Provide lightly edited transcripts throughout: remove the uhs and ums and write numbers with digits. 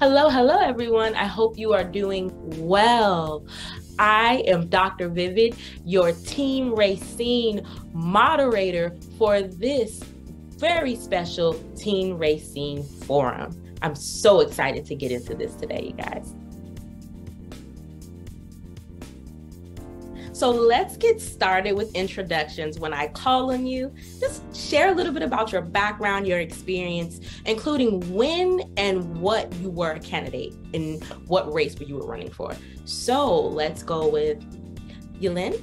Hello, hello, everyone. I hope you are doing well. I am Dr. Vivid, your Team Rayceen moderator for this very special Teen Rayceen Forum. I'm so excited to get into this today, you guys. So let's get started with introductions. When I call on you, just share a little bit about your background, your experience, including when and what you were a candidate and what race you were running for. So let's go with Yulin.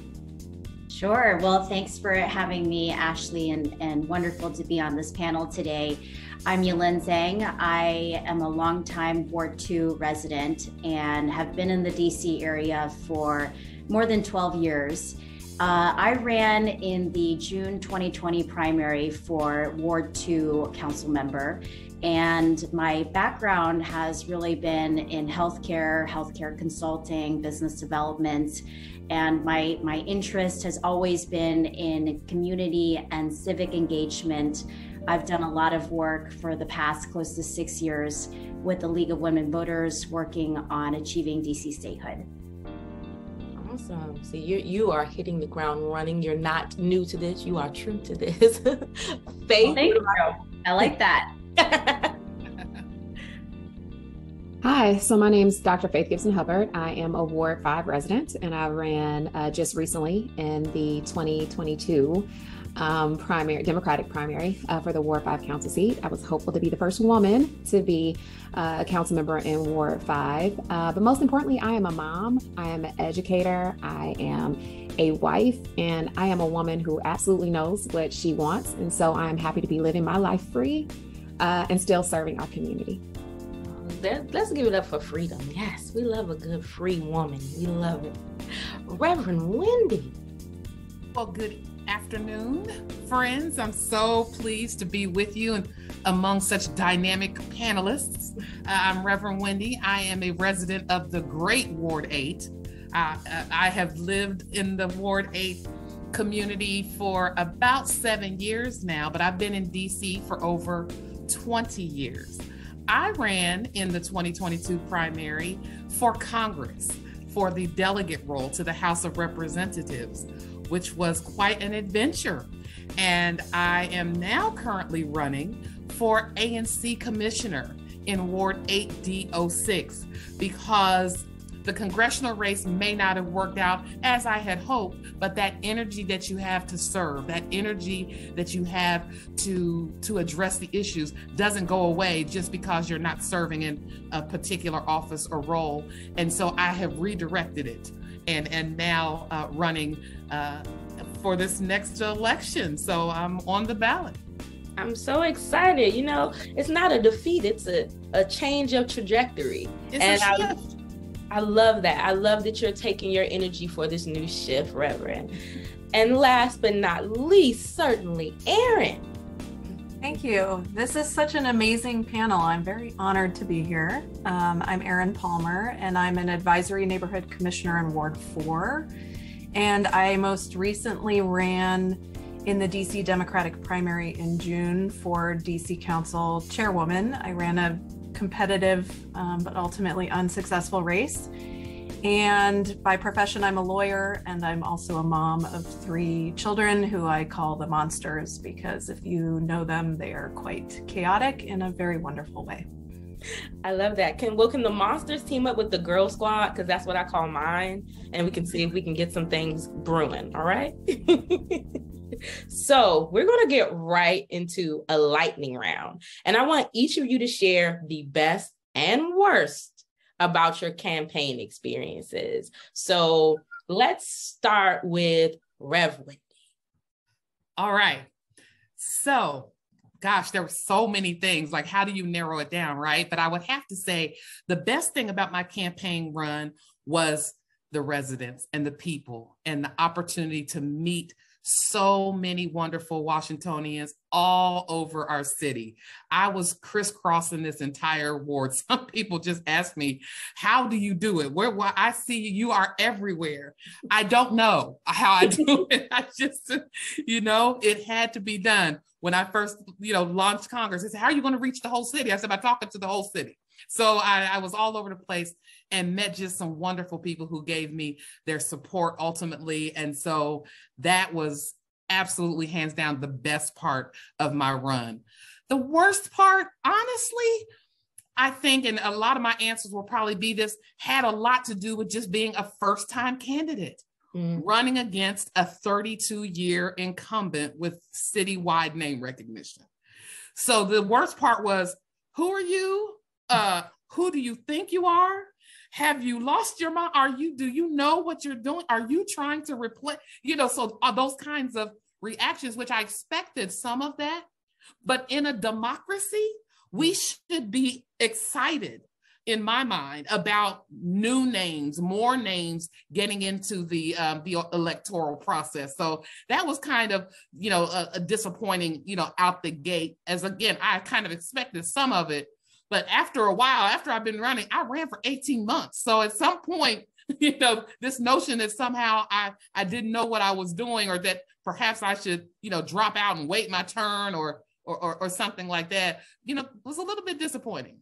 Sure. Well, thanks for having me, Ashley, and wonderful to be on this panel today. I'm Yulin Zhang. I am a longtime Ward 2 resident and have been in the DC area for more than 12 years. I ran in the June 2020 primary for Ward 2 council member, and my background has really been in healthcare consulting, business development, and my interest has always been in community and civic engagement. I've done a lot of work for the past close to 6 years with the League of Women Voters, working on achieving DC statehood. Awesome. So you are hitting the ground running. You're not new to this. You are true to this. Faith. Thank you. I like that. Hi, so my name is Dr. Faith Gibson Hubbard. I am a Ward 5 resident, and I ran just recently in the 2022 Democratic primary for the Ward 5 council seat. I was hopeful to be the first woman to be a council member in Ward 5. But most importantly, I am a mom, I am an educator, I am a wife, and I am a woman who absolutely knows what she wants. And so I'm happy to be living my life free and still serving our community. Let's give it up for freedom. Yes, we love a good free woman. We love it. Reverend Wendy. Well, good afternoon, friends. I'm so pleased to be with you and among such dynamic panelists. I'm Reverend Wendy. I am a resident of the great Ward 8. I have lived in the Ward 8 community for about 7 years now, but I've been in DC for over 20 years. I ran in the 2022 primary for Congress for the delegate role to the House of Representatives, which was quite an adventure. And I am now currently running for ANC Commissioner in Ward 8D06 because the congressional race may not have worked out as I had hoped, but that energy that you have to serve, that energy that you have to address the issues doesn't go away just because you're not serving in a particular office or role. And so I have redirected it and now running for this next election. So I'm on the ballot. I'm so excited. You know, it's not a defeat, it's a change of trajectory. It's a shift. I love that. I love that you're taking your energy for this new shift, Reverend. And last but not least, certainly, Erin. Thank you. This is such an amazing panel. I'm very honored to be here. I'm Erin Palmer, and I'm an advisory neighborhood commissioner in Ward 4. And I most recently ran in the DC Democratic primary in June for DC Council chairwoman. I ran a competitive but ultimately unsuccessful race. And by profession, I'm a lawyer, and I'm also a mom of 3 children who I call the monsters because if you know them, they are quite chaotic in a very wonderful way. I love that. Can the monsters team up with the girl squad? Because that's what I call mine. And we can see if we can get some things brewing. All right. So we're going to get right into a lightning round. And I want each of you to share the best and worst about your campaign experiences. So let's start with Rev Wendy. All right. So, gosh, there were so many things. Like, how do you narrow it down, right? But I would have to say the best thing about my campaign run was the residents and the people and the opportunity to meet so many wonderful Washingtonians all over our city. I was crisscrossing this entire ward. Some people just ask me, how do you do it? Where I see you are everywhere. I don't know how I do it. I just, it had to be done. when I first, launched Congress. They said, how are you going to reach the whole city? I said, by talking to the whole city. So I was all over the place and met just some wonderful people who gave me their support ultimately. And so that was absolutely hands down the best part of my run. The worst part, honestly, I think, and a lot of my answers will probably be this, had a lot to do with just being a first-time candidate, running against a 32-year incumbent with citywide name recognition. So the worst part was, who are you? Who do you think you are? Have you lost your mind? Do you know what you're doing? Are you trying to replace, so those kinds of reactions, which I expected some of that, but in a democracy, we should be excited, in my mind, about new names, more names getting into the electoral process. So that was kind of, a disappointing, out the gate, as again, I kind of expected some of it. But after a while, after I've been running, I ran for 18 months. So at some point, this notion that somehow I didn't know what I was doing, or that perhaps I should, drop out and wait my turn or something like that, was a little bit disappointing.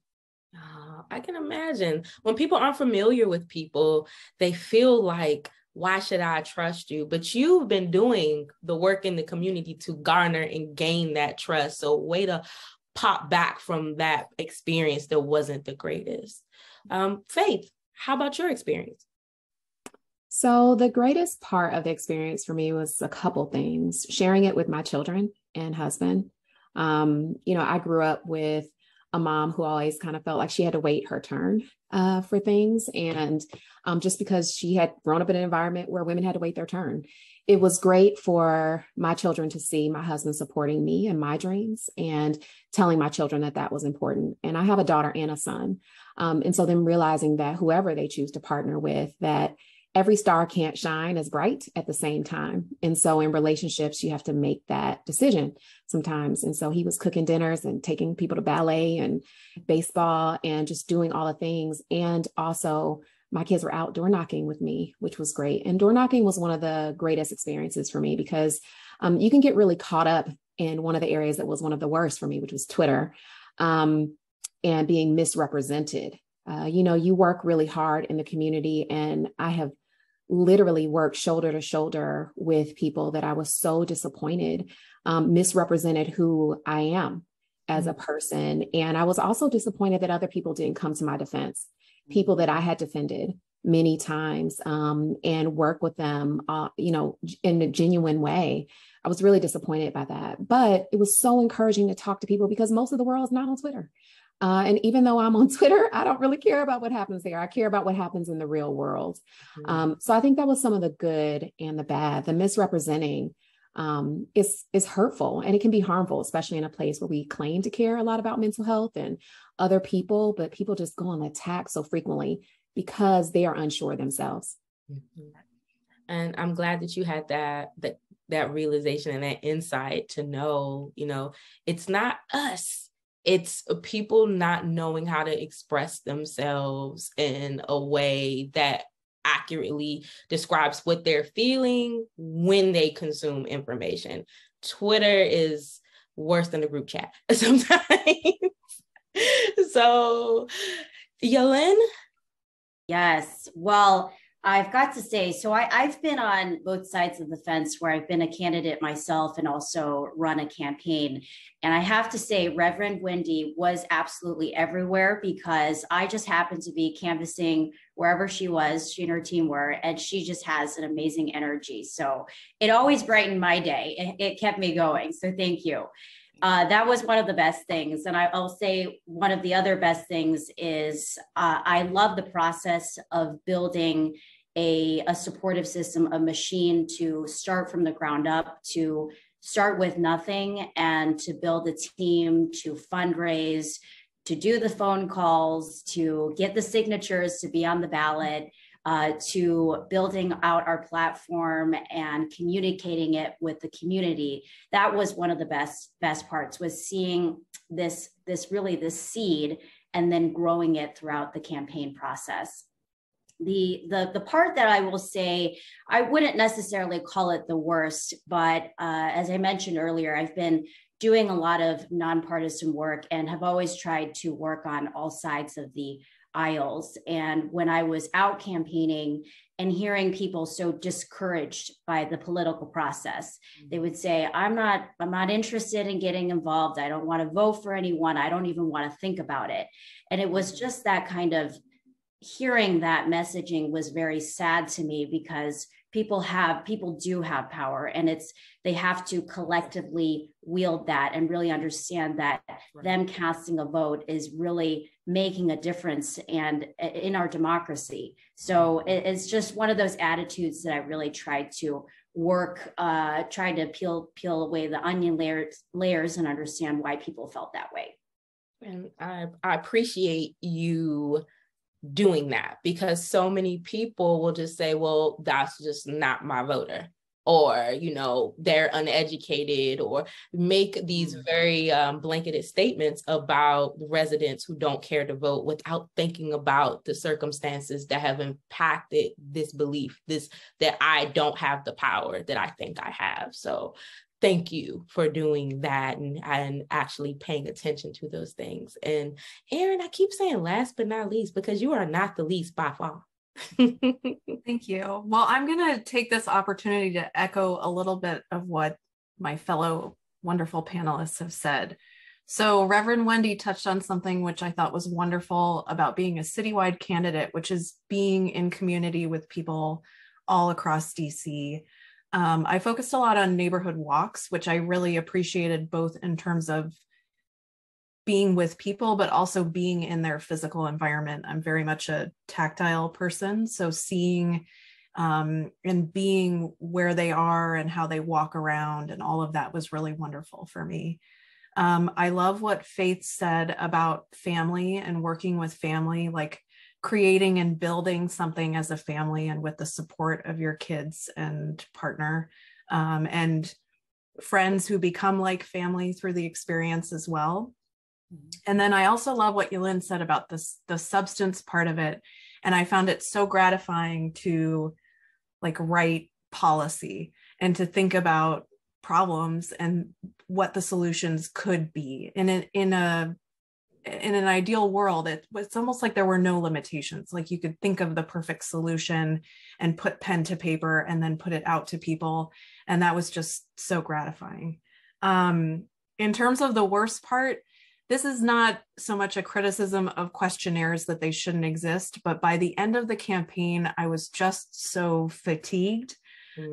I can imagine when people aren't familiar with people, they feel like, why should I trust you? But you've been doing the work in the community to garner and gain that trust. So way to pop back from that experience that wasn't the greatest. Faith, how about your experience? So the greatest part of the experience for me was a couple things. Sharing it with my children and husband. I grew up with a mom who always kind of felt like she had to wait her turn for things. And just because she had grown up in an environment where women had to wait their turn, it was great for my children to see my husband supporting me and my dreams and telling my children that that was important. And I have a daughter and a son. And so them realizing that whoever they choose to partner with, that every star can't shine as bright at the same time. And so in relationships, you have to make that decision sometimes. And so he was cooking dinners and taking people to ballet and baseball and just doing all the things. And also my kids were out door knocking with me, which was great. And door knocking was one of the greatest experiences for me because you can get really caught up in one of the areas that was one of the worst for me, which was Twitter, and being misrepresented. You work really hard in the community, and I have literally worked shoulder to shoulder with people that I was so disappointed, misrepresented who I am as a person. And I was also disappointed that other people didn't come to my defense, people that I had defended many times, and work with them, in a genuine way. I was really disappointed by that, but it was so encouraging to talk to people because most of the world is not on Twitter. And even though I'm on Twitter, I don't really care about what happens there. I care about what happens in the real world. So I think that was some of the good and the bad. The misrepresenting is hurtful, and it can be harmful, especially in a place where we claim to care a lot about mental health and other people, but people just go on attack so frequently because they are unsure themselves. And I'm glad that you had that realization and that insight to know, it's not us. It's people not knowing how to express themselves in a way that accurately describes what they're feeling when they consume information. Twitter is worse than a group chat sometimes. So, Yulin? Yes. Well, I've got to say, so I've been on both sides of the fence where I've been a candidate myself and also run a campaign. And I have to say, Reverend Wendy was absolutely everywhere because I just happened to be canvassing wherever she was, she and her team were, and she just has an amazing energy. So it always brightened my day. It kept me going. So thank you. That was one of the best things. And I'll say one of the other best things is I love the process of building a supportive system, a machine to start from the ground up, to start with nothing and to build a team, to fundraise, to do the phone calls, to get the signatures to be on the ballot, to building out our platform and communicating it with the community. That was one of the best parts, was seeing this seed and then growing it throughout the campaign process. The part that I will say, I wouldn't necessarily call it the worst, but as I mentioned earlier, I've been doing a lot of nonpartisan work and have always tried to work on all sides of the aisles. And when I was out campaigning and hearing people so discouraged by the political process, they would say, I'm not interested in getting involved. I don't want to vote for anyone. I don't even want to think about it. And it was just that kind of hearing that messaging was very sad to me, because people do have power, and they have to collectively wield that and really understand that them casting a vote is really making a difference and in our democracy. So it's just one of those attitudes that I really tried to work, trying to peel away the onion layers and understand why people felt that way. And I appreciate you doing that, because so many people will just say, well, that's just not my voter, or, they're uneducated, or make these very blanketed statements about residents who don't care to vote without thinking about the circumstances that have impacted this belief, that I don't have the power that I think I have. So thank you for doing that and actually paying attention to those things. And Erin, I keep saying last but not least, because you are not the least by far. Thank you. Well, I'm going to take this opportunity to echo a little bit of what my fellow wonderful panelists have said. So Reverend Wendy touched on something which I thought was wonderful about being a citywide candidate, which is being in community with people all across DC. I focused a lot on neighborhood walks, which I really appreciated, both in terms of being with people, but also being in their physical environment. I'm very much a tactile person. So seeing and being where they are and how they walk around and all of that was really wonderful for me. I love what Faith said about family and working with family, like creating and building something as a family and with the support of your kids and partner, and friends who become like family through the experience as well. And then I also love what Yulin said about the substance part of it. And I found it so gratifying to write policy and to think about problems and what the solutions could be. And in an ideal world, it's almost like there were no limitations. Like you could think of the perfect solution and put pen to paper and then put it out to people. And that was just so gratifying. In terms of the worst part, this is not so much a criticism of questionnaires that they shouldn't exist, but by the end of the campaign, I was just so fatigued.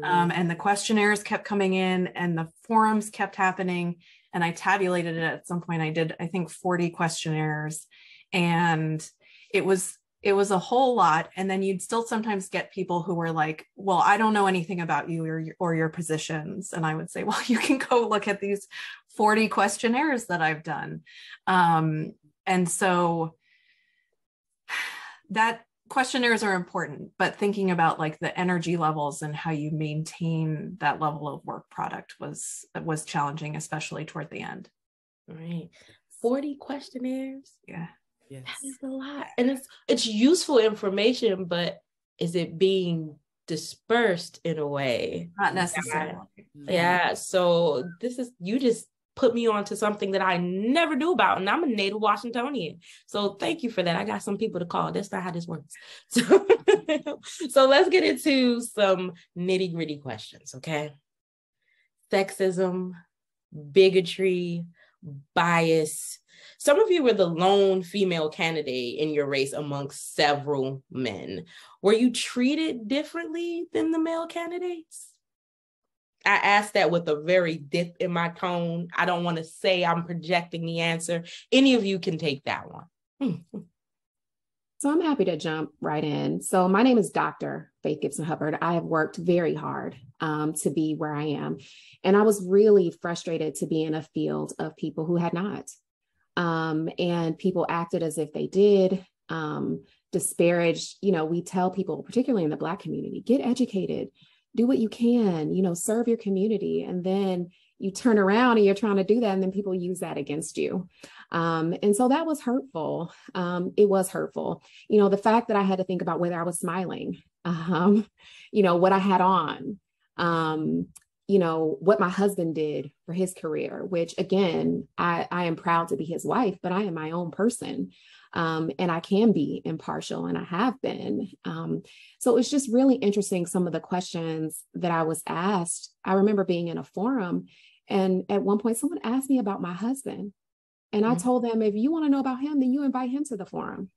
And the questionnaires kept coming in and the forums kept happening. And I tabulated it at some point. I did, I think, 40 questionnaires, and it was a whole lot. And then you'd still sometimes get people who were like, well, I don't know anything about you or your positions. And I would say, well, you can go look at these 40 questionnaires that I've done. And so that questionnaires are important, but thinking about the energy levels and how you maintain that level of work product was challenging, especially toward the end. Right. 40 questionnaires. Yeah. Yes. That is a lot. And it's useful information, but is it being dispersed in a way? Not necessarily. Yeah. So you just put me on to something that I never knew about, and I'm a native Washingtonian. So thank you for that. I got some people to call. That's not how this works. So let's get into some nitty gritty questions. Okay. Sexism, bigotry, bias. Some of you were the lone female candidate in your race amongst several men. Were you treated differently than the male candidates? I asked that with a very dip in my tone. I don't want to say I'm projecting the answer. Any of you can take that one. So I'm happy to jump right in. So my name is Dr. Faith Gibson Hubbard. I have worked very hard to be where I am. And I was really frustrated to be in a field of people who had not. And people acted as if they did, disparaged. We tell people, particularly in the Black community, get educated, do what you can, serve your community. And then you turn around and you're trying to do that. And then people use that against you. And so that was hurtful. It was hurtful. The fact that I had to think about whether I was smiling, what I had on, what my husband did for his career, which again, I am proud to be his wife, but I am my own person. And I can be impartial, and I have been. So it's just really interesting, some of the questions that I was asked. I remember being in a forum, and at one point someone asked me about my husband. And I told them, if you want to know about him, then you invite him to the forum,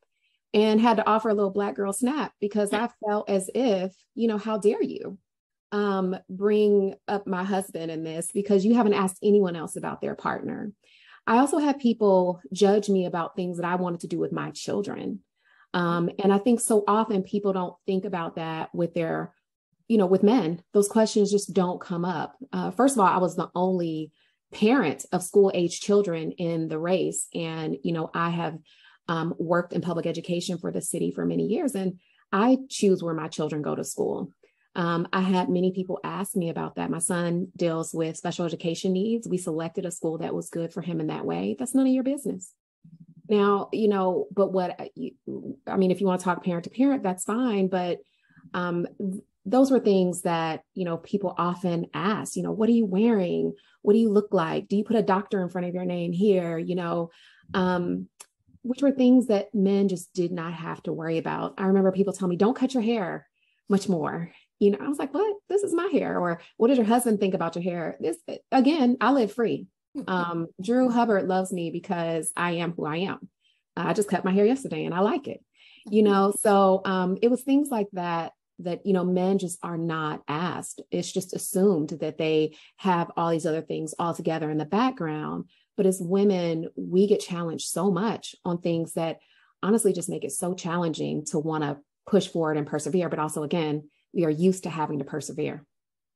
and had to offer a little Black girl snap, because I felt as if, how dare you bring up my husband in this, because you haven't asked anyone else about their partner. I also had people judge me about things that I wanted to do with my children. And I think so often people don't think about that with their, with men. Those questions just don't come up. First of all, I was the only parent of school age children in the race. And, I have worked in public education for the city for many years, and I choose where my children go to school. I had many people ask me about that. My son deals with special education needs. We selected a school that was good for him in that way. That's none of your business. Now, but if you want to talk parent to parent, that's fine. But those were things that, people often ask, what are you wearing? What do you look like? Do you put a doctor in front of your name here? Which were things that men just did not have to worry about. I remember people telling me, don't cut your hair much more. I was like, what? This is my hair. Or what does your husband think about your hair? This, again, I live free. Drew Hubbard loves me because I am who I am. I just cut my hair yesterday and I like it, so it was things like that, men just are not asked. It's just assumed that they have all these other things all together in the background. But as women, we get challenged so much on things that honestly just make it so challenging to want to push forward and persevere. But also, again, we are used to having to persevere.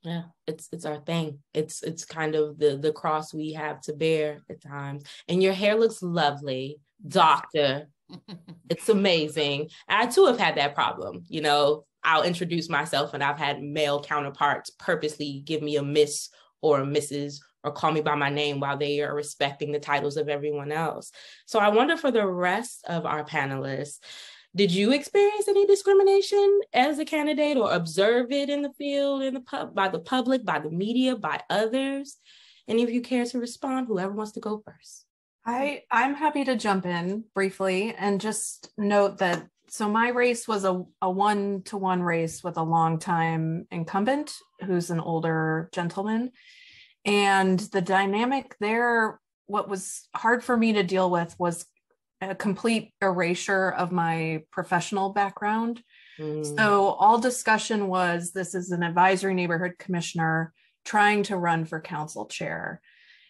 Yeah, it's our thing. It's kind of the cross we have to bear at times. And your hair looks lovely, doctor. It's amazing. I too have had that problem. I'll introduce myself, and I've had male counterparts purposely give me a miss or a Mrs. or call me by my name while they are respecting the titles of everyone else. So I wonder, for the rest of our panelists, did you experience any discrimination as a candidate, or observe it in the field, by the public, by the media, by others? Any of you care to respond? Whoever wants to go first. I'm happy to jump in briefly and just note that, so my race was a 1-to-1 race with a longtime incumbent who's an older gentleman. And the dynamic there, what was hard for me to deal with was a complete erasure of my professional background. So all discussion was, this is an advisory neighborhood commissioner trying to run for council chair.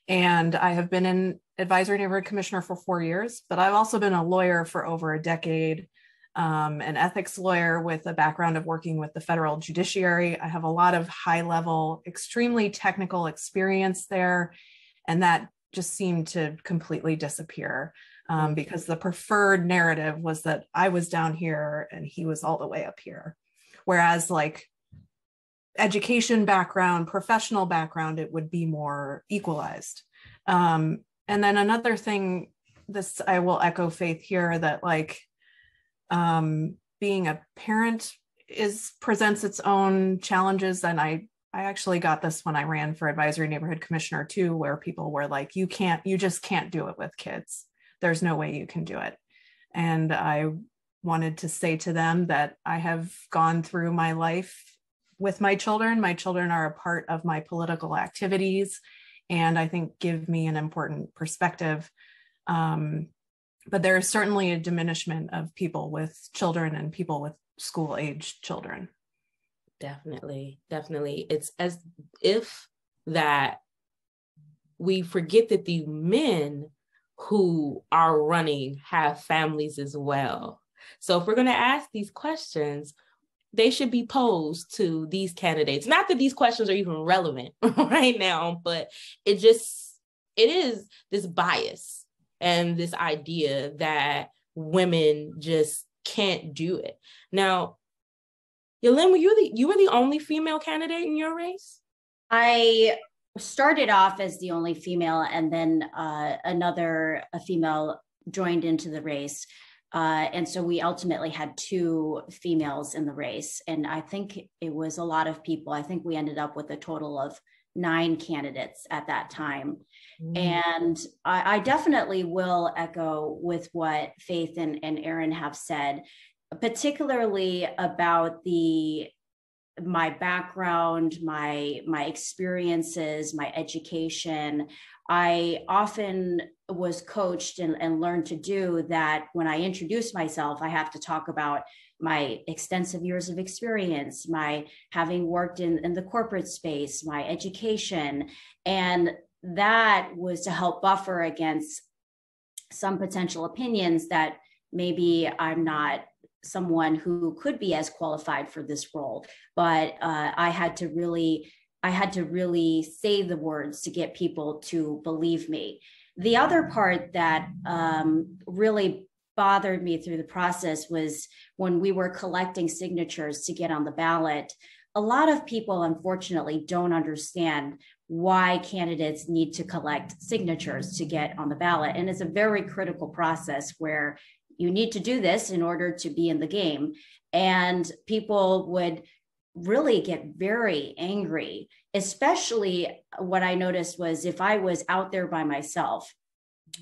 And I have been an advisory neighborhood commissioner for 4 years, but I've also been a lawyer for over a decade, an ethics lawyer with a background of working with the federal judiciary. I have a lot of high level, extremely technical experience there. And that just seemed to completely disappear. Because the preferred narrative was that I was down here and he was all the way up here. Whereas like education background, professional background, it would be more equalized. And then another thing, this I will echo Faith here, that like being a parent presents its own challenges. And I actually got this when I ran for advisory neighborhood commissioner too, where people were like, you just can't do it with kids. There's no way you can do it. And I wanted to say to them that I have gone through my life with my children. My children are a part of my political activities, and I think give me an important perspective. But there is certainly a diminishment of people with children and people with school-age children. Definitely. It's as if that we forget that the men who are running have families as well. So if we're going to ask these questions, they should be posed to these candidates. Not that these questions are even relevant right now, but it is this bias and this idea that women just can't do it. Now, Yulin, you were the only female candidate in your race? I started off as the only female, and then a female joined into the race. And so we ultimately had 2 females in the race. And I think it was a lot of people. I think we ended up with a total of 9 candidates at that time. And I definitely will echo with what Faith and Aaron have said, particularly about my background, my experiences, my education. I often was coached and learned to do that. When I introduce myself, I have to talk about my extensive years of experience, my having worked in the corporate space, my education. And that was to help buffer against some potential opinions that maybe I'm not someone who could be as qualified for this role. But I had to really say the words to get people to believe me. The other part that really bothered me through the process was when we were collecting signatures to get on the ballot. A lot of people, unfortunately, don't understand why candidates need to collect signatures to get on the ballot. And it's a very critical process where you need to do this in order to be in the game. And people would really get very angry, especially what I noticed was if I was out there by myself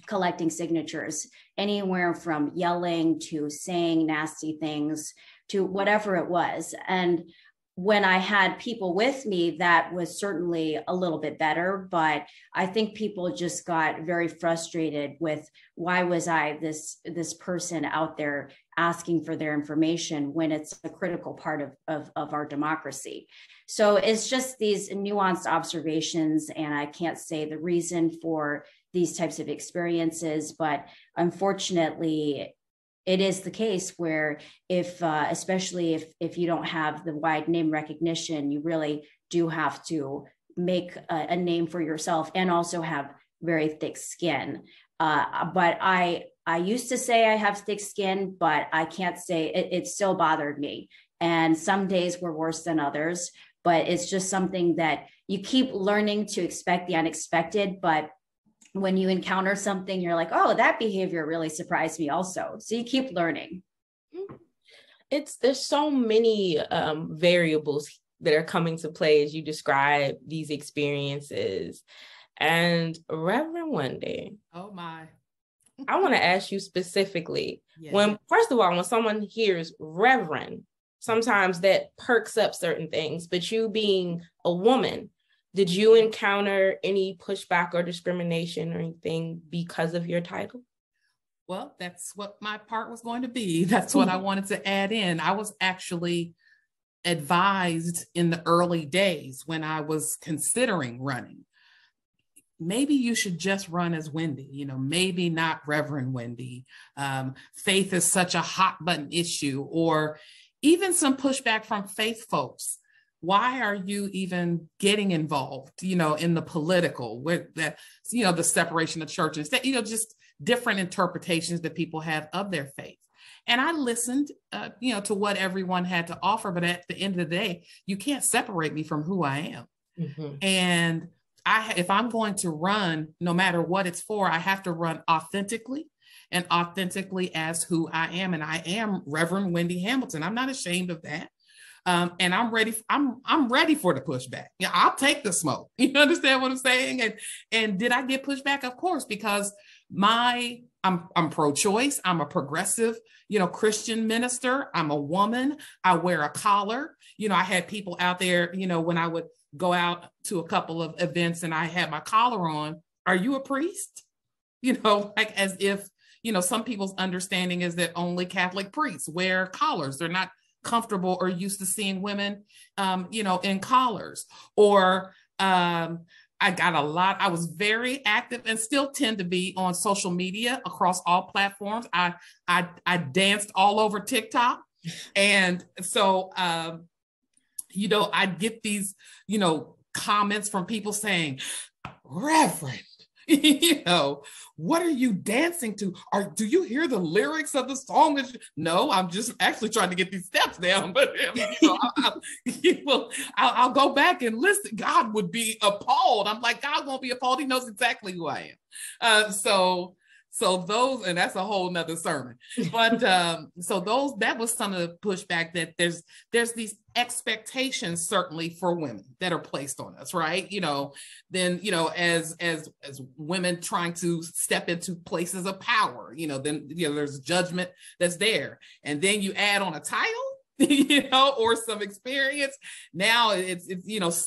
collecting signatures, anywhere from yelling to saying nasty things to whatever it was. And when I had people with me, that was certainly a little bit better, but I think people just got very frustrated with why was I this person out there asking for their information when it's a critical part of our democracy. So it's just these nuanced observations, and I can't say the reason for these types of experiences, but unfortunately, it is the case where especially if you don't have the wide name recognition, you really do have to make a name for yourself and also have very thick skin. But I used to say I have thick skin, but I can't say it still bothered me. And some days were worse than others, but it's just something that you keep learning to expect the unexpected. But when you encounter something, you're like, oh, that behavior really surprised me also. So you keep learning. There's so many variables that are coming to play as you describe these experiences. And Reverend Wendy. Oh my. I want to ask you specifically, Yeah. First of all, when someone hears Reverend, sometimes that perks up certain things, but you being a woman, did you encounter any pushback or discrimination or anything because of your title? Well, that's what my part was going to be. That's what I wanted to add in. I was actually advised in the early days when I was considering running, maybe you should just run as Wendy, maybe not Reverend Wendy. Faith is such a hot button issue, or even some pushback from faith folks. Why are you even getting involved, in the political, with that, the separation of church and state, just different interpretations that people have of their faith. And I listened, to what everyone had to offer. But at the end of the day, you can't separate me from who I am. Mm-hmm. And if I'm going to run, no matter what it's for, I have to run authentically as who I am. And I am Reverend Wendy Hamilton. I'm not ashamed of that. And I'm ready. I'm ready for the pushback. Yeah, I'll take the smoke. You understand what I'm saying? And did I get pushback? Of course, because I'm pro-choice. I'm a progressive, Christian minister. I'm a woman. I wear a collar. I had people out there, when I would go out to a couple of events and I had my collar on. Are you a priest? Like as if, some people's understanding is that only Catholic priests wear collars. They're not comfortable or used to seeing women, in collars. Or I was very active and still tend to be on social media across all platforms. I danced all over TikTok. And so, I get these, comments from people saying, Reverend, what are you dancing to? Do you hear the lyrics of the song? No, I'm just actually trying to get these steps down. But I'll go back and listen. God would be appalled. I'm like, God won't be appalled. He knows exactly who I am. So So those, and that's a whole nother sermon. But that was some of the pushback, that there's these expectations certainly for women that are placed on us, right? Then, as women trying to step into places of power, then, there's judgment that's there. And then you add on a title, or some experience. Now it's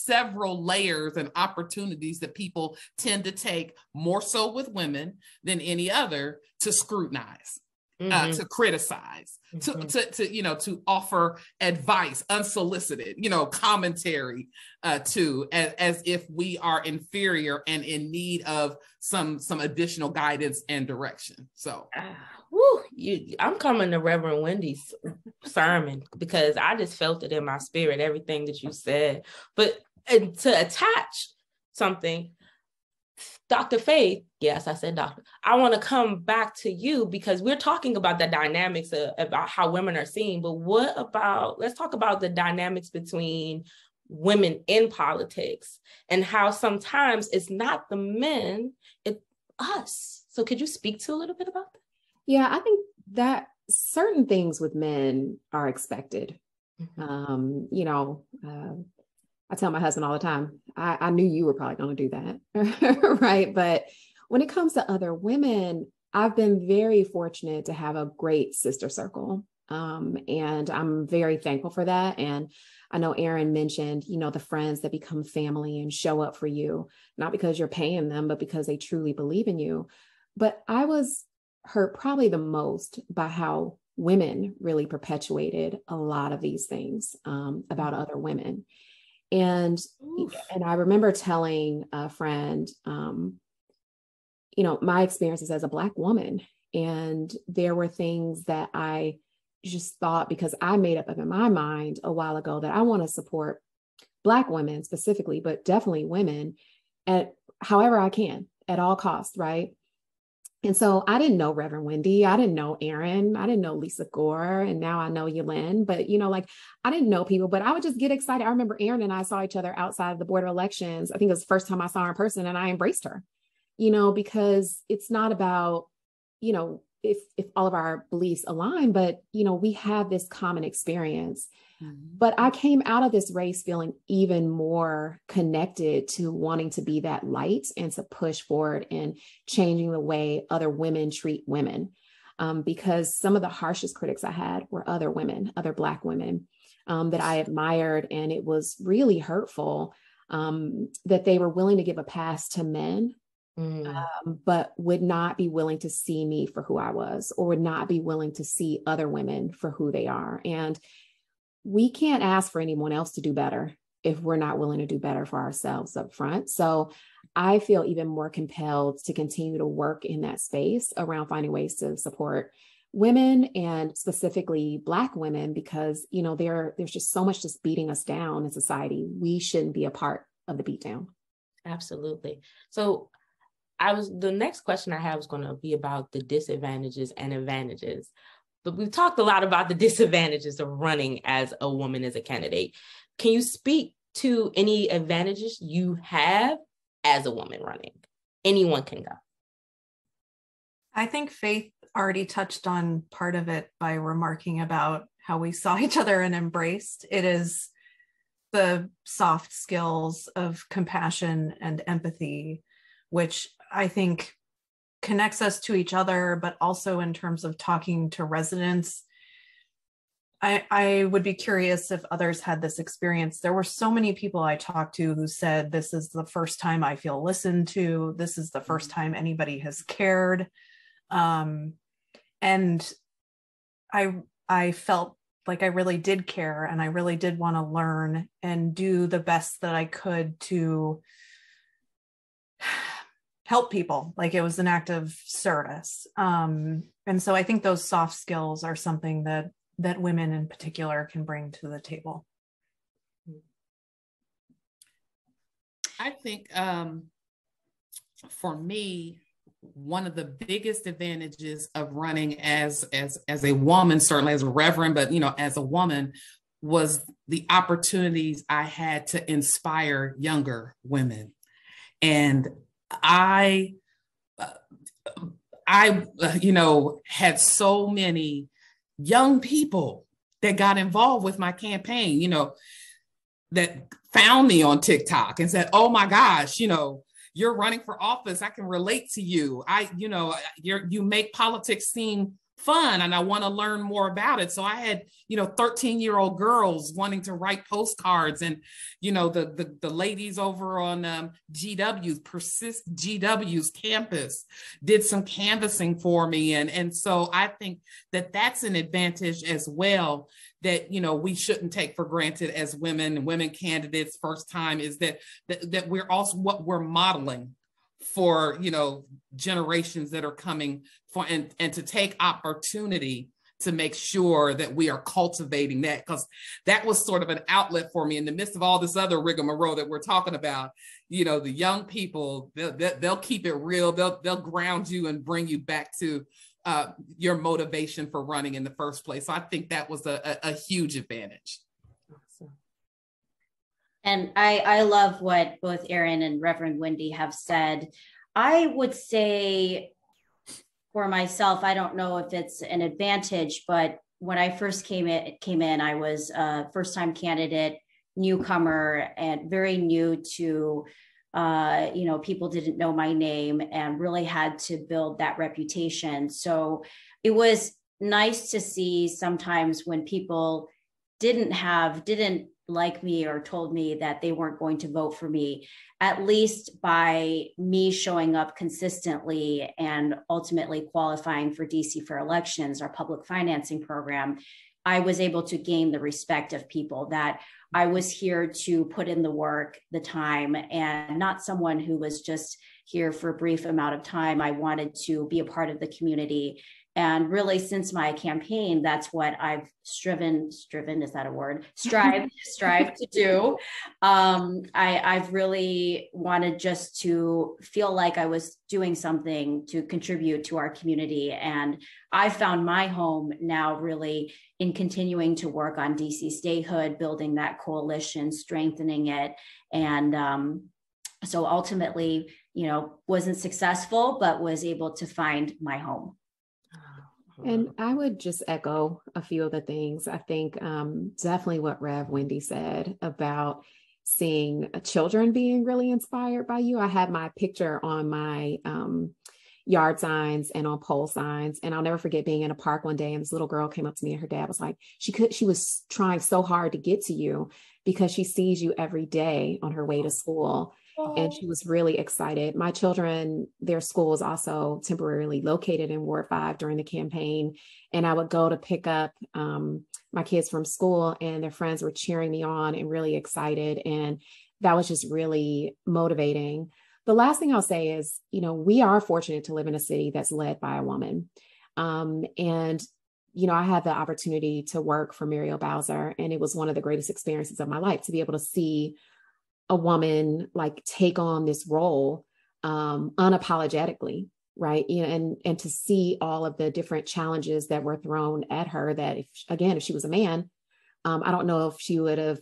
several layers and opportunities that people tend to take, more so with women than any other, to scrutinize, to criticize, to offer advice, unsolicited, commentary, as if we are inferior and in need of some additional guidance and direction. So. I'm coming to Reverend Wendy's sermon because I just felt it in my spirit, everything that you said. But to attach something, Dr. Faith, yes, I said doctor, I want to come back to you because we're talking about the dynamics about how women are seen, but let's talk about the dynamics between women in politics and how sometimes it's not the men, it's us. So could you speak to a little bit about that? Yeah, I think that certain things with men are expected. I tell my husband all the time, I knew you were probably going to do that, right? But when it comes to other women, I've been very fortunate to have a great sister circle. And I'm very thankful for that. And I know Aaron mentioned, the friends that become family and show up for you, not because you're paying them, but because they truly believe in you. But I was hurt probably the most by how women really perpetuated a lot of these things about other women. And I remember telling a friend, my experiences as a Black woman, and there were things that I just thought, because I made up in my mind a while ago that I want to support Black women specifically, but definitely women at however I can at all costs, right? And so I didn't know Reverend Wendy. I didn't know Aaron. I didn't know Lisa Gore. And now I know Yulin. But, I didn't know people, but I would just get excited. I remember Aaron and I saw each other outside of the Board of Elections. I think it was the first time I saw her in person, and I embraced her, because it's not about, if all of our beliefs align, but, we have this common experience. But I came out of this race feeling even more connected to wanting to be that light and to push forward in changing the way other women treat women. Because some of the harshest critics I had were other women, other Black women that I admired. And it was really hurtful that they were willing to give a pass to men, but would not be willing to see me for who I was, or would not be willing to see other women for who they are. And we can't ask for anyone else to do better if we're not willing to do better for ourselves up front. So I feel even more compelled to continue to work in that space around finding ways to support women, and specifically Black women, because, there's just so much just beating us down in society. We shouldn't be a part of the beatdown. Absolutely. So the next question I have was going to be about the disadvantages and advantages. But we've talked a lot about the disadvantages of running as a woman as a candidate. Can you speak to any advantages you have as a woman running? Anyone can go. I think Faith already touched on part of it by remarking about how we saw each other and embraced. It is the soft skills of compassion and empathy, which I think connects us to each other, but also in terms of talking to residents. I would be curious if others had this experience. There were so many people I talked to who said, this is the first time I feel listened to. This is the first time anybody has cared. And I felt like I really did care, and I really did want to learn and do the best that I could to help people. Like it was an act of service. And so I think those soft skills are something that women in particular can bring to the table. I think for me, one of the biggest advantages of running as a woman, certainly as a reverend, but as a woman, was the opportunities I had to inspire younger women. And I I, had so many young people that got involved with my campaign, that found me on TikTok and said, oh my gosh, you're running for office. I can relate to you. You make politics seem fun and I want to learn more about it. So I had, 13-year-old girls wanting to write postcards, and, the ladies over on Persist GW's campus did some canvassing for me. And so I think that that's an advantage as well that, we shouldn't take for granted as women candidates first time, is that we're also what we're modeling for, generations that are coming for, and to take opportunity to make sure that we are cultivating that, because that was sort of an outlet for me in the midst of all this other rigmarole that we're talking about. The young people, they'll keep it real. They'll ground you and bring you back to your motivation for running in the first place. So I think that was a huge advantage. And I love what both Erin and Reverend Wendy have said. I would say for myself, I don't know if it's an advantage, but when I first came in, I was a first-time candidate, newcomer, and very new to, people didn't know my name and really had to build that reputation. So it was nice to see sometimes when people didn't like me or told me that they weren't going to vote for me, at least by me showing up consistently and ultimately qualifying for DC for Elections, our public financing program, I was able to gain the respect of people, that I was here to put in the work, the time, and not someone who was just here for a brief amount of time. I wanted to be a part of the community. And really, since my campaign, that's what I've striven, is that a word? Strive to do. I've really wanted just to feel like I was doing something to contribute to our community. And I found my home now really in continuing to work on DC statehood, building that coalition, strengthening it. And so ultimately, wasn't successful, but was able to find my home. And I would just echo a few of the things. I think definitely what Rev Wendy said about seeing children being really inspired by you. I had my picture on my yard signs and on pole signs. And I'll never forget being in a park one day and this little girl came up to me and her dad was like, she was trying so hard to get to you because she sees you every day on her way to school. And she was really excited. My children, their school was also temporarily located in Ward 5 during the campaign. And I would go to pick up my kids from school and their friends were cheering me on and really excited. And that was just really motivating. The last thing I'll say is, we are fortunate to live in a city that's led by a woman. And I had the opportunity to work for Muriel Bowser, and it was one of the greatest experiences of my life to be able to see a woman take on this role unapologetically, right? And to see all of the different challenges that were thrown at her, that if she was a man, I don't know if she would have,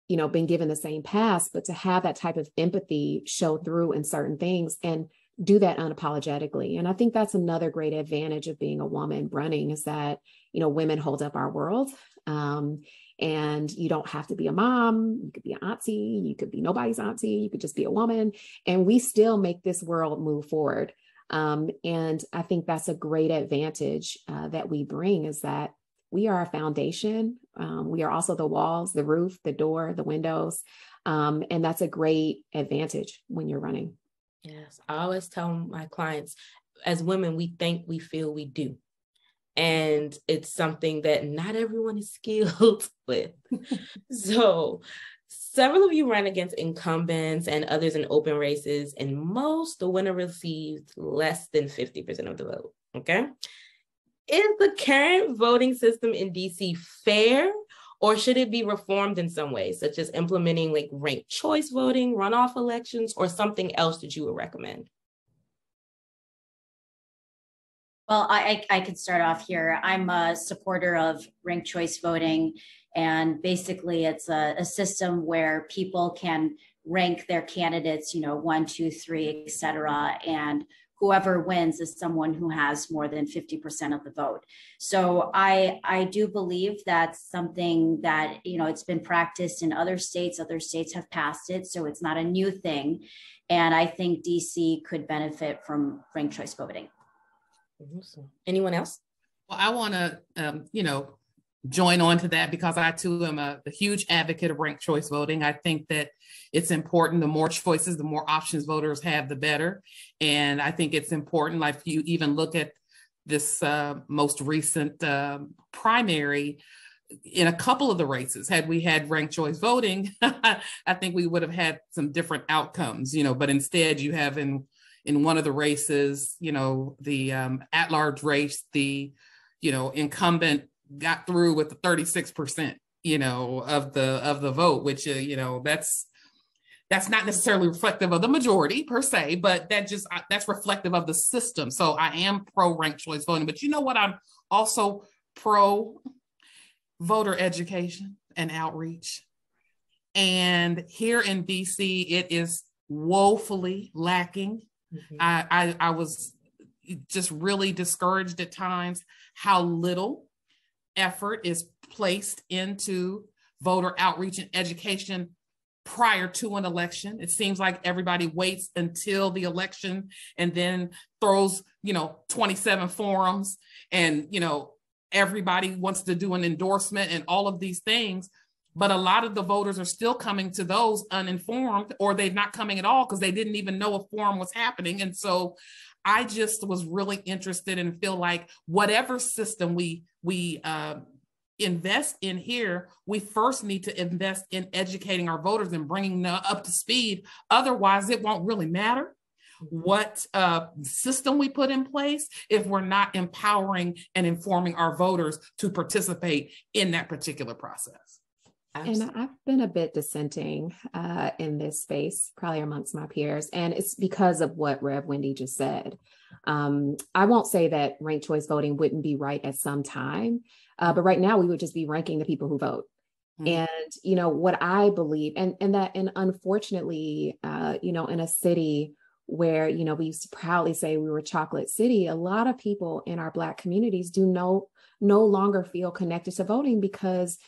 been given the same pass, but to have that type of empathy show through in certain things and do that unapologetically. And I think that's another great advantage of being a woman running, is that, women hold up our world. And you don't have to be a mom. You could be an auntie. You could be nobody's auntie. You could just be a woman. And we still make this world move forward. And I think that's a great advantage that we bring, is that we are a foundation. We are also the walls, the roof, the door, the windows. And that's a great advantage when you're running. Yes. I always tell my clients, as women, we think, we feel, we do. And it's something that not everyone is skilled with. So several of you run against incumbents and others in open races, and the winner received less than 50% of the vote, okay? Is the current voting system in DC fair, or should it be reformed in some way, such as implementing ranked choice voting, runoff elections, or something else that you would recommend? Well, I could start off here. I'm a supporter of ranked choice voting. And basically, it's a system where people can rank their candidates, 1, 2, 3, et cetera, and whoever wins is someone who has more than 50% of the vote. So I do believe that's something that, it's been practiced in other states. Other states have passed it, so it's not a new thing. And I think DC could benefit from ranked choice voting. Anyone else? Well, I want to, join on to that, because I too am a huge advocate of ranked choice voting. I think that it's important. The more choices, the more options voters have, the better. And I think it's important, like you even look at this most recent primary, in a couple of the races, had we had ranked choice voting, I think we would have had some different outcomes, but instead you have in one of the races, the at-large race, the, incumbent got through with the 36%, of the vote, which, that's not necessarily reflective of the majority per se, but that's reflective of the system. So I am pro ranked choice voting, but you know what? I'm also pro voter education and outreach. And here in DC, it is woefully lacking. Mm-hmm. I was just really discouraged at times how little effort is placed into voter outreach and education prior to an election. It seems like everybody waits until the election and then throws, 27 forums, and, everybody wants to do an endorsement and all of these things. But a lot of the voters are still coming to those uninformed, or they're not coming at all because they didn't even know a forum was happening. And so I just was really interested and feel like whatever system we invest in here, we first need to invest in educating our voters and bringing them up to speed. Otherwise, it won't really matter what system we put in place if we're not empowering and informing our voters to participate in that particular process. And I've been a bit dissenting in this space, probably amongst my peers, and it's because of what Rev Wendy just said. I won't say that ranked choice voting wouldn't be right at some time, but right now we would just be ranking the people who vote. Mm-hmm. And, what I believe, and unfortunately, in a city where, we used to proudly say we were Chocolate City, a lot of people in our Black communities do no longer feel connected to voting because,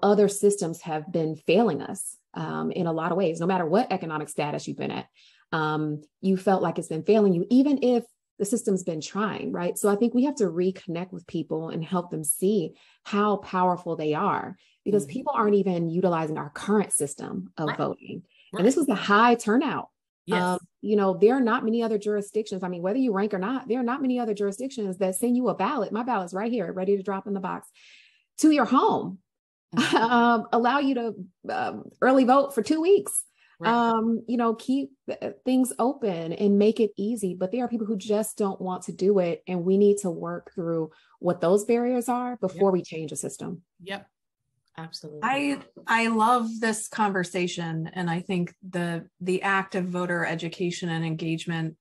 other systems have been failing us in a lot of ways. No matter what economic status you've been at, you felt like it's been failing you, even if the system's been trying, right? So I think we have to reconnect with people and help them see how powerful they are, because mm-hmm. people aren't even utilizing our current system of voting. Right. And this was a high turnout. Yes. There are not many other jurisdictions. I mean, whether you rank or not, there are not many other jurisdictions that send you a ballot. My ballot's right here, ready to drop in the box to your home, mm-hmm. Allow you to early vote for 2 weeks, right. Keep things open and make it easy. But there are people who just don't want to do it. And we need to work through what those barriers are before we change the system. Yep. Absolutely. I love this conversation, and I think the act of voter education and engagement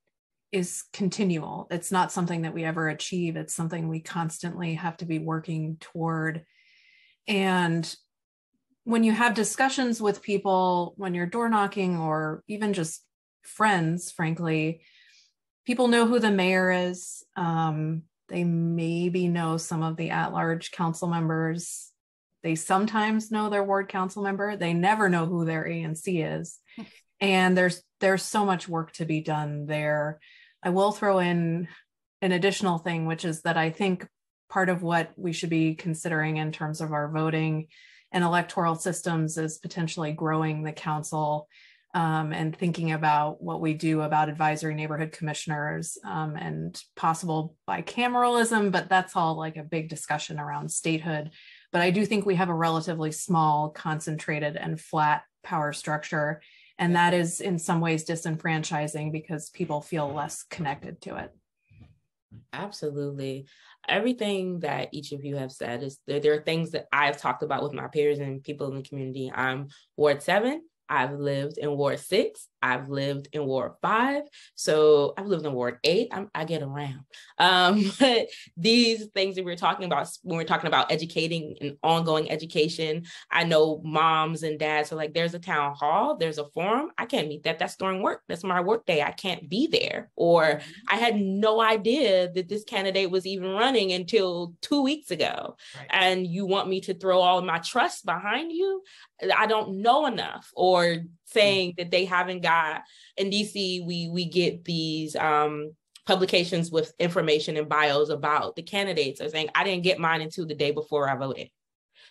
is continual. It's not something that we ever achieve. It's something we constantly have to be working toward. And when you have discussions with people, when you're door knocking, or even just friends, frankly, people know who the mayor is. They maybe know some of the at-large council members. They sometimes know their ward council member. They never know who their ANC is. And there's so much work to be done there. I will throw in an additional thing, which is that I think part of what we should be considering in terms of our voting and electoral systems is potentially growing the council, and thinking about what we do about advisory neighborhood commissioners, and possible bicameralism, but that's all like a big discussion around statehood. But I do think we have a relatively small, concentrated, and flat power structure. And that is in some ways disenfranchising because people feel less connected to it. Absolutely. Everything that each of you have said is there are things that I've talked about with my peers and people in the community. I'm Ward 7. I've lived in Ward 6. I've lived in Ward 5, so I've lived in Ward 8. I get around. But these things that we're talking about, when we're talking about educating and ongoing education, I know moms and dads are like, there's a town hall, there's a forum. I can't meet that. That's during work. That's my work day. I can't be there. Or I had no idea that this candidate was even running until 2 weeks ago. Right. And you want me to throw all of my trust behind you? I don't know enough. Or saying that they haven't got, in DC, we get these publications with information and bios about the candidates. Are saying, I didn't get mine until the day before I voted.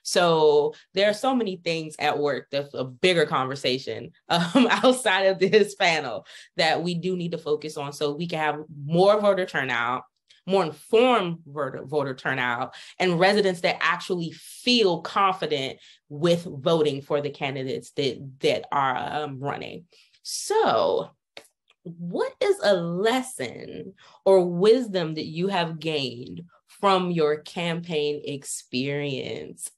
So there are so many things at work that's a bigger conversation outside of this panel that we do need to focus on, so we can have more voter turnout, more informed voter turnout, and residents that actually feel confident with voting for the candidates that are running. So what is a lesson or wisdom that you have gained from your campaign experience?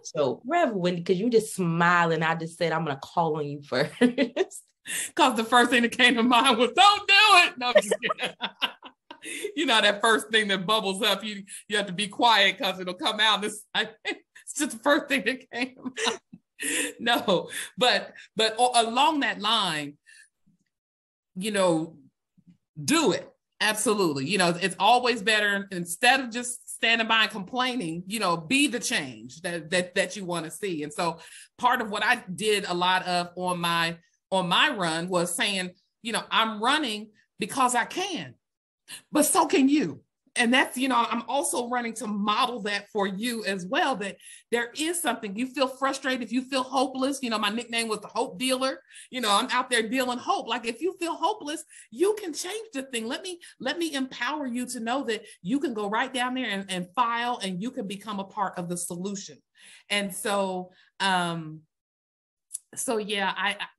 So, Reverend Wendy, because you just smiling, I just said I'm going to call on you first. Because the first thing that came to mind was, don't do it. No, I'm just kidding. You know, that first thing that bubbles up, you have to be quiet because it'll come out. It's just the first thing that came to mind. No, but along that line, you know, do it. Absolutely. You know, it's always better, instead of just standing by and complaining, you know, be the change that you want to see. And so part of what I did a lot of on my run was saying, you know, I'm running because I can, but so can you. And that's, you know, I'm also running to model that for you as well, that there is something. You feel frustrated, if you feel hopeless, you know, my nickname was the hope dealer. You know, I'm out there dealing hope. Like, if you feel hopeless, you can change the thing. Let me empower you to know that you can go right down there and file, and you can become a part of the solution. And so, yeah,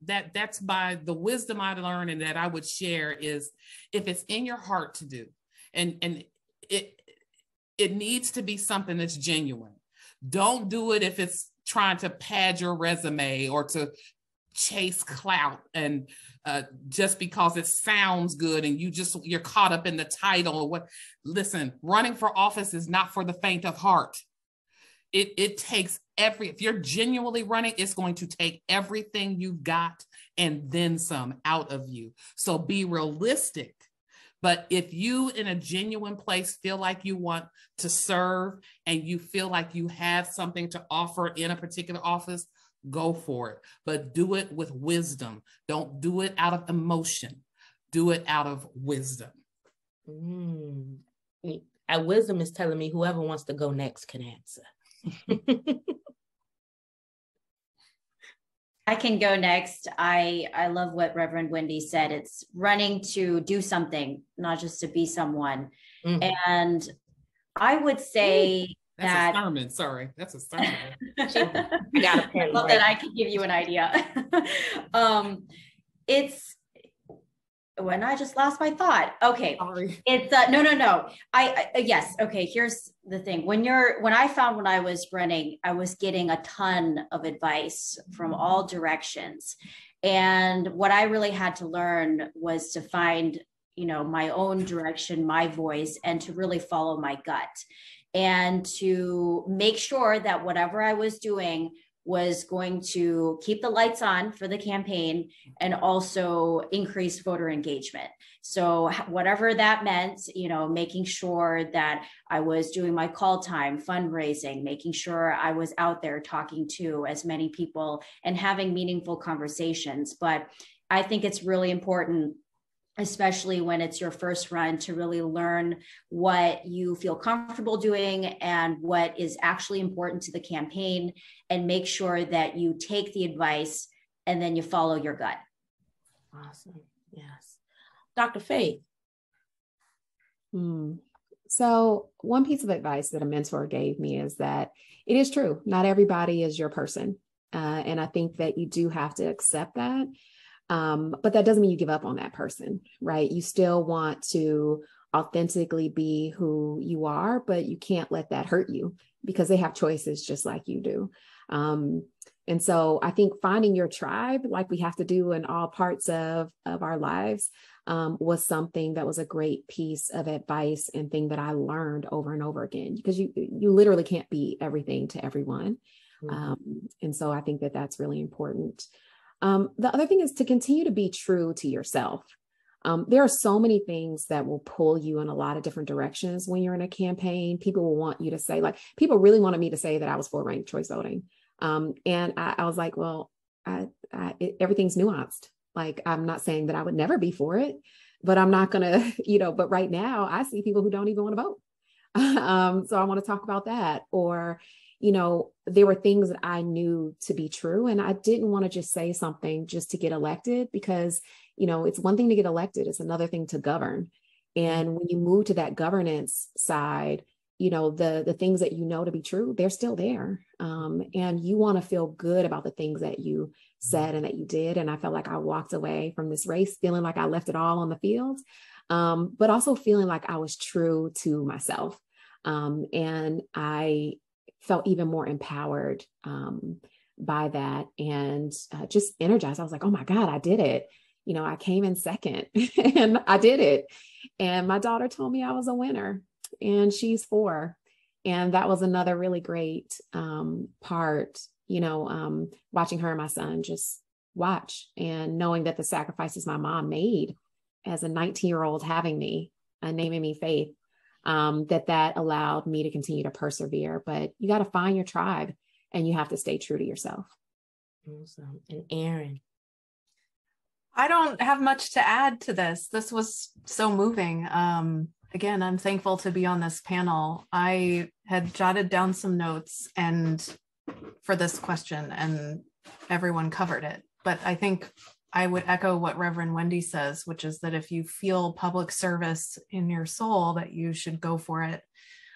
that's the wisdom I learned, and that I would share is, if it's in your heart to do, and it needs to be something that's genuine. Don't do it if it's trying to pad your resume or to chase clout, and just because it sounds good and you're caught up in the title or what. Listen, running for office is not for the faint of heart. It takes if you're genuinely running, it's going to take everything you've got and then some out of you. So be realistic. But if you, in a genuine place, feel like you want to serve and you feel like you have something to offer in a particular office, go for it. But do it with wisdom. Don't do it out of emotion. Do it out of wisdom. Wisdom is telling me whoever wants to go next can answer. I can go next. I love what Reverend Wendy said. It's running to do something, not just to be someone. Mm-hmm. And I would say that's a sermon. Sorry, that's a sermon. I got a pen. I love that I can give you an idea. It's when I just lost my thought. Okay. Sorry. It's no. Yes. Okay. Here's the thing. When I was running, I was getting a ton of advice from all directions. And what I really had to learn was to find, you know, my own direction, my voice, and to really follow my gut, and to make sure that whatever I was doing was going to keep the lights on for the campaign and also increase voter engagement. So whatever that meant, you know, making sure that I was doing my call time, fundraising, making sure I was out there talking to as many people and having meaningful conversations. But I think it's really important, especially when it's your first run, to really learn what you feel comfortable doing and what is actually important to the campaign, and make sure that you take the advice and then you follow your gut. Awesome. Yes. Dr. Faith. So one piece of advice that a mentor gave me is that it is true. Not everybody is your person. And I think that you do have to accept that. But that doesn't mean you give up on that person, right? You still want to authentically be who you are, but you can't let that hurt you, because they have choices just like you do. And so I think finding your tribe, like we have to do in all parts of our lives, was something that was a great piece of advice and thing that I learned over and over again, because you literally can't be everything to everyone. And so I think that that's really important. The other thing is to continue to be true to yourself. There are so many things that will pull you in a lot of different directions when you're in a campaign. People will want you to say, like, people really wanted me to say that I was for ranked choice voting. And I was like, well, everything's nuanced. Like, I'm not saying that I would never be for it, but I'm not going to, but right now I see people who don't even want to vote. So I want to talk about that. Or, there were things that I knew to be true, and I didn't want to just say something just to get elected, because, it's one thing to get elected. It's another thing to govern. And when you move to that governance side, the things that to be true, they're still there. And you want to feel good about the things that you said and that you did. And I felt like I walked away from this race feeling like I left it all on the field, but also feeling like I was true to myself. And I felt even more empowered by that, and just energized. I was like, oh my God, I did it. I came in second and I did it. And my daughter told me I was a winner, and she's 4. And that was another really great part, watching her and my son just watch, and knowing that the sacrifices my mom made as a 19-year-old having me, naming me Faith, that allowed me to continue to persevere. But you got to find your tribe, and you have to stay true to yourself. Awesome. And Erin? I don't have much to add to this. This was so moving. Again, I'm thankful to be on this panel. I had jotted down some notes for this question, and everyone covered it. But I think I would echo what Reverend Wendy says, which is that if you feel public service in your soul, that you should go for it,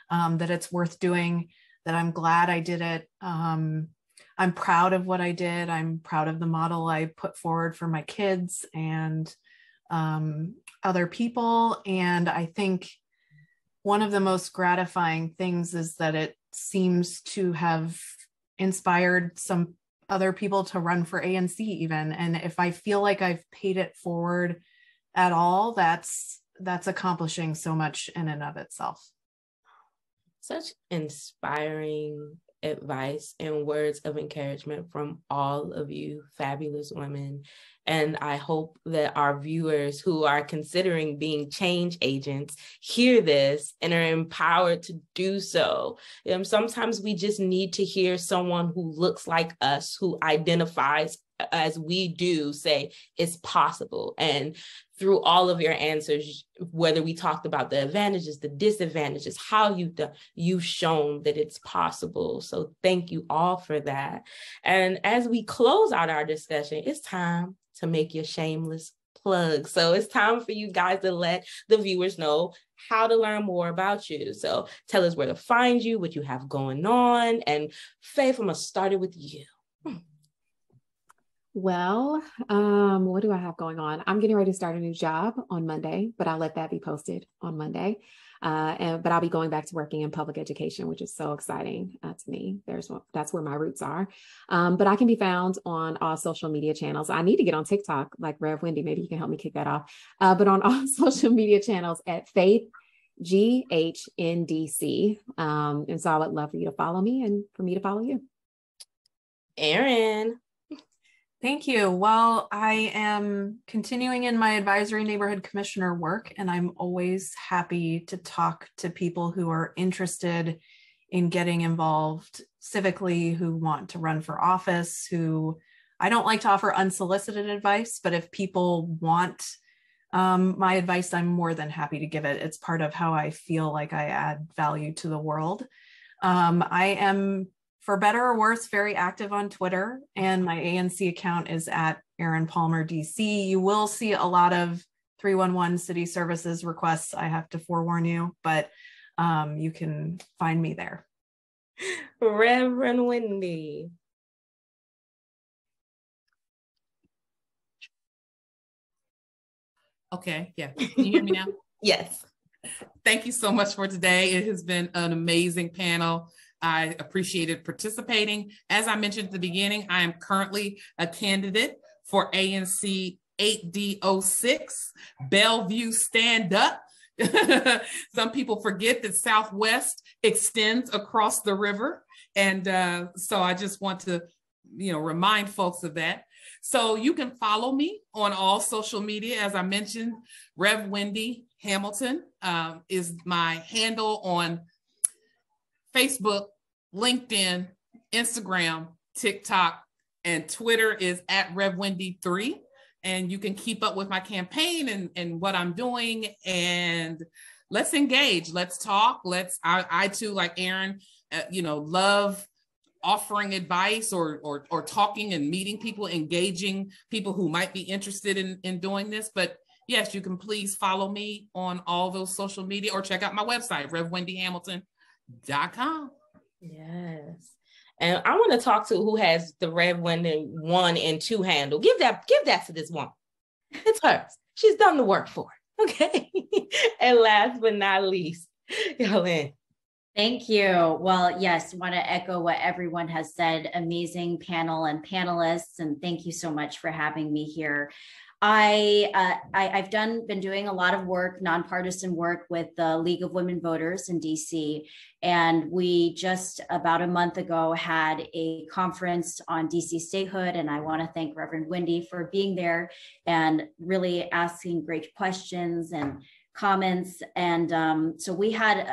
that it's worth doing, that I'm glad I did it. I'm proud of what I did. I'm proud of the model I put forward for my kids and other people. And I think one of the most gratifying things is that it seems to have inspired some other people to run for ANC even. And if I feel like I've paid it forward at all, that's accomplishing so much in and of itself. Such inspiring advice and words of encouragement from all of you fabulous women. And I hope that our viewers who are considering being change agents hear this and are empowered to do so. Sometimes we just need to hear someone who looks like us, who identifies as we do, say it's possible. And through all of your answers, whether we talked about the advantages, the disadvantages, how you've shown that it's possible. So thank you all for that. And as we close out our discussion, it's time to make your shameless plug. So it's time for you guys to let the viewers know how to learn more about you. So tell us where to find you, what you have going on. And Faith, I'm going to start it with you. Well, what do I have going on? I'm getting ready to start a new job on Monday, but I'll let that be posted on Monday. But I'll be going back to working in public education, which is so exciting to me. That's where my roots are. But I can be found on all social media channels. I need to get on TikTok, like Rev Wendy. Maybe you can help me kick that off. But on all social media channels at Faith GHNDC. And so I would love for you to follow me and for me to follow you. Erin. Thank you. Well, I am continuing in my advisory neighborhood commissioner work, and I'm always happy to talk to people who are interested in getting involved civically, who want to run for office, I don't like to offer unsolicited advice, but if people want my advice, I'm more than happy to give it. It's part of how I feel like I add value to the world. I am, for better or worse, very active on Twitter, and my ANC account is at Erin Palmer DC. You will see a lot of 311 city services requests, I have to forewarn you, but you can find me there. Reverend Wendy. Okay, yeah. Can you hear me now? Yes. Thank you so much for today. It has been an amazing panel. I appreciated participating. As I mentioned at the beginning, I am currently a candidate for ANC 8D06, Bellevue Stand Up. Some people forget that Southwest extends across the river. And so I just want to, remind folks of that. So you can follow me on all social media. As I mentioned, Rev Wendy Hamilton is my handle on Facebook, LinkedIn, Instagram, TikTok, and Twitter is at RevWendy3. And you can keep up with my campaign and what I'm doing. And let's engage. Let's talk. I too, like Aaron, love offering advice or talking and meeting people, engaging people who might be interested in doing this. But yes, you can please follow me on all those social media or check out my website, RevWendyHamilton.com. Yes. And I want to talk to who has the Rev Wendy 1 and 2 handle. Give that to this woman. It's hers. She's done the work for it. Okay. And last but not least, Yulin. Thank you. Well, yes, want to echo what everyone has said. Amazing panel and panelists, and thank you so much for having me here. I've been doing a lot of work, nonpartisan work with the League of Women Voters in DC. And we just about a month ago had a conference on DC statehood. And I want to thank Reverend Wendy for being there and really asking great questions and comments. And so we had,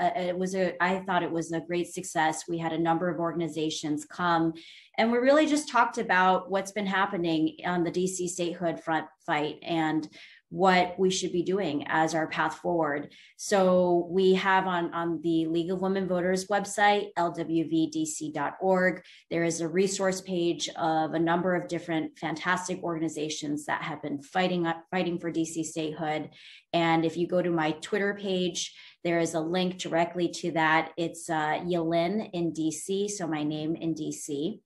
I thought it was a great success. We had a number of organizations come, and we really just talked about what's been happening on the DC statehood front fight and what we should be doing as our path forward. So we have on the League of Women Voters website, lwvdc.org, there is a resource page of a number of different fantastic organizations that have been fighting for DC statehood. And if you go to my Twitter page, there is a link directly to that. It's Yulin in DC, so my name in DC.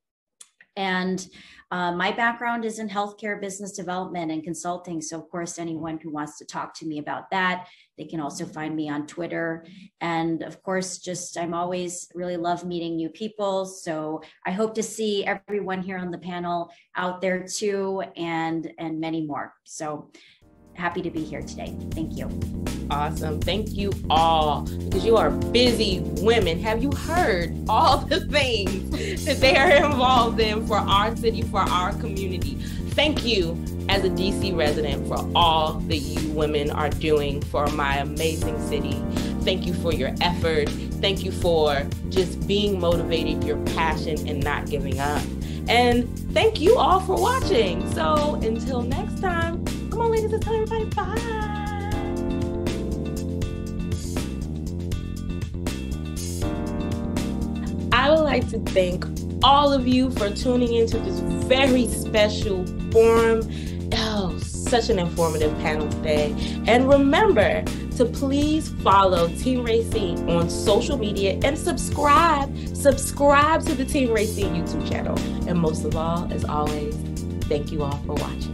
And my background is in healthcare business development and consulting. So of course, anyone who wants to talk to me about that, they can also find me on Twitter. And of course, I'm always really love meeting new people. So I hope to see everyone here on the panel out there too, and many more. So happy to be here today. Thank you. Awesome. Thank you all, because you are busy women. Have you heard all the things that they are involved in for our city, for our community? Thank you as a DC resident for all that you women are doing for my amazing city. Thank you for your effort. Thank you for just being motivated, your passion, and not giving up. And thank you all for watching. So until next time, come on, ladies, let's tell everybody bye. I would like to thank all of you for tuning into this very special forum. Oh, such an informative panel today. And remember to please follow Team Rayceen on social media and subscribe to the Team Rayceen YouTube channel. And most of all, as always, thank you all for watching.